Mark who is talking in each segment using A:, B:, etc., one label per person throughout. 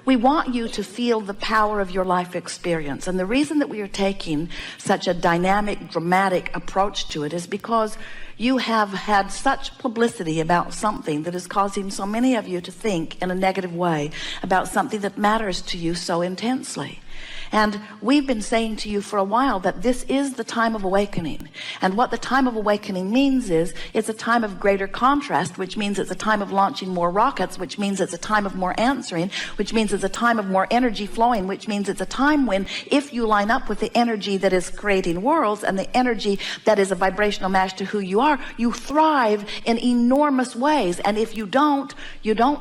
A: We want you to feel the power of your life experience. And the reason that we are taking such a dynamic, dramatic approach to it is because you have had such publicity about something that is causing so many of you to think in a negative way about something that matters to you so intensely. And we've been saying to you for a while that this is the time of awakening. And what the time of awakening means is it's a time of greater contrast, which means it's a time of launching more rockets, which means it's a time of more answering, which means it's a time of more energy flowing, which means it's a time when, if you line up with the energy that is creating worlds and the energy that is a vibrational match to who you are, you thrive in enormous ways. And if you don't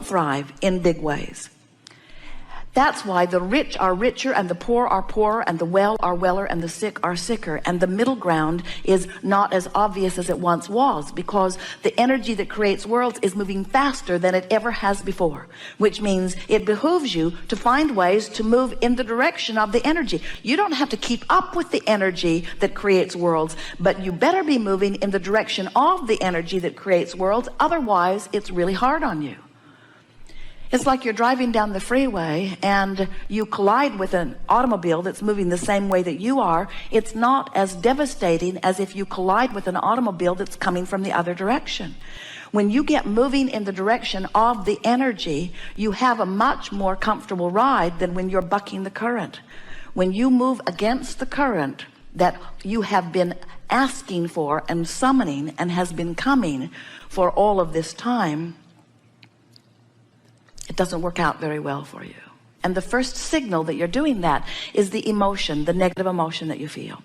A: thrive in big ways. That's why the rich are richer and the poor are poorer and the well are weller and the sick are sicker. And the middle ground is not as obvious as it once was, because the energy that creates worlds is moving faster than it ever has before, which means it behooves you to find ways to move in the direction of the energy. You don't have to keep up with the energy that creates worlds, but you better be moving in the direction of the energy that creates worlds. Otherwise, it's really hard on you. It's like you're driving down the freeway and you collide with an automobile that's moving the same way that you are. It's not as devastating as if you collide with an automobile that's coming from the other direction. When you get moving in the direction of the energy, you have a much more comfortable ride than when you're bucking the current. When you move against the current that you have been asking for and summoning and has been coming for all of this time, it doesn't work out very well for you. And the first signal that you're doing that is the emotion, the negative emotion that you feel.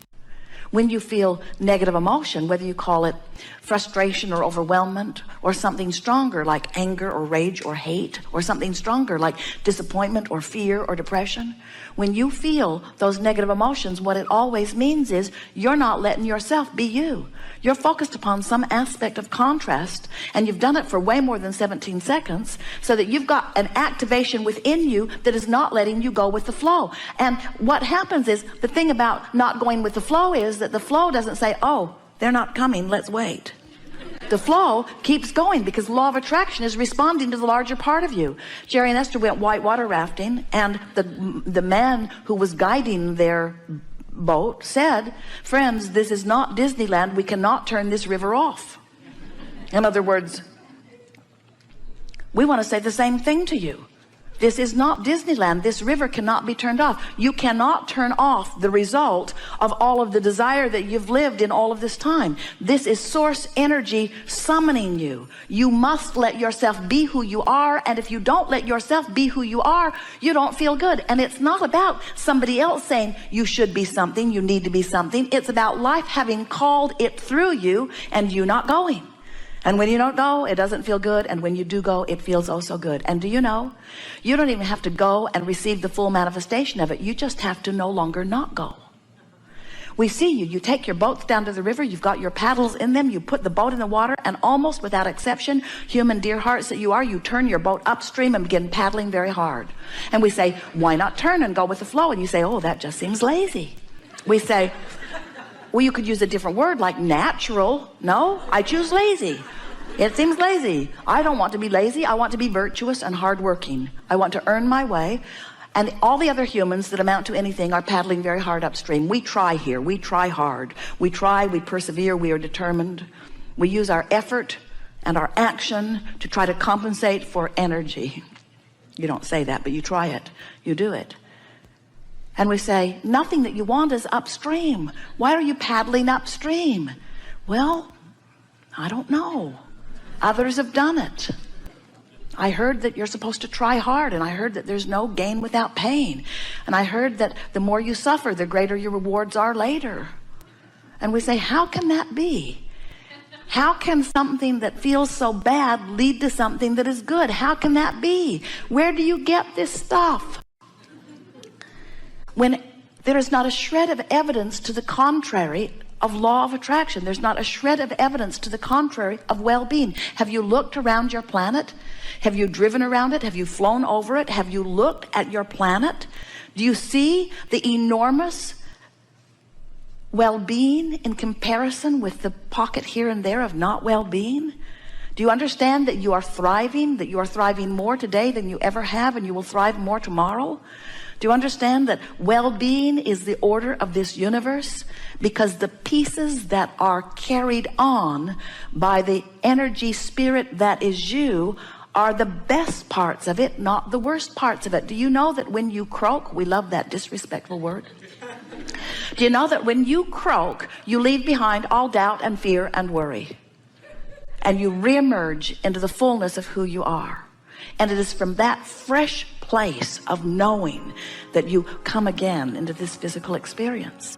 A: When you feel negative emotion, whether you call it frustration or overwhelmment, or something stronger like anger or rage or hate, or something stronger like disappointment or fear or depression, when you feel those negative emotions, what it always means is you're not letting yourself be you. You're focused upon some aspect of contrast, and you've done it for way more than 17 seconds, so that you've got an activation within you that is not letting you go with the flow. And what happens is, the thing about not going with the flow is that the flow doesn't say, oh, they're not coming, let's wait. The flow keeps going because law of attraction is responding to the larger part of you. Jerry and Esther went whitewater rafting, and the man who was guiding their boat said, friends, this is not Disneyland. We cannot turn this river off. In other words, we want to say the same thing to you. This is not Disneyland. This river cannot be turned off. You cannot turn off the result of all of the desire that you've lived in all of this time. This is source energy summoning you. You must let yourself be who you are. And if you don't let yourself be who you are, you don't feel good. And it's not about somebody else saying you should be something, you need to be something. It's about life having called it through you and you not going. And when you don't go, it doesn't feel good. And when you do go, it feels oh so good. And do you know, you don't even have to go and receive the full manifestation of it. You just have to no longer not go. We see you. You take your boats down to the river. You've got your paddles in them. You put the boat in the water, and almost without exception, human dear hearts that you are, you turn your boat upstream and begin paddling very hard. And we say, why not turn and go with the flow? And you say, oh, that just seems lazy. We say, well, you could use a different word like natural. No, I choose lazy. It seems lazy. I don't want to be lazy. I want to be virtuous and hardworking. I want to earn my way. And all the other humans that amount to anything are paddling very hard upstream. We try here. We try hard. We try, we persevere, we are determined. We use our effort and our action to try to compensate for energy. You don't say that, but you try it. You do it. And we say, nothing that you want is upstream. Why are you paddling upstream? Well, I don't know. Others have done it. I heard that you're supposed to try hard, and I heard that there's no gain without pain. And I heard that the more you suffer, the greater your rewards are later. And we say, how can that be? How can something that feels so bad lead to something that is good? How can that be? Where do you get this stuff? When there is not a shred of evidence to the contrary of law of attraction. There's not a shred of evidence to the contrary of well-being. Have you looked around your planet? Have you driven around it? Have you flown over it? Have you looked at your planet? Do you see the enormous well-being in comparison with the pocket here and there of not well-being? Do you understand that you are thriving, that you are thriving more today than you ever have, and you will thrive more tomorrow? Do you understand that well-being is the order of this universe? Because the pieces that are carried on by the energy spirit that is you are the best parts of it, not the worst parts of it. Do you know that when you croak, we love that disrespectful word. Do you know that when you croak, you leave behind all doubt and fear and worry, and you reemerge into the fullness of who you are? And it is from that fresh place of knowing that you come again into this physical experience.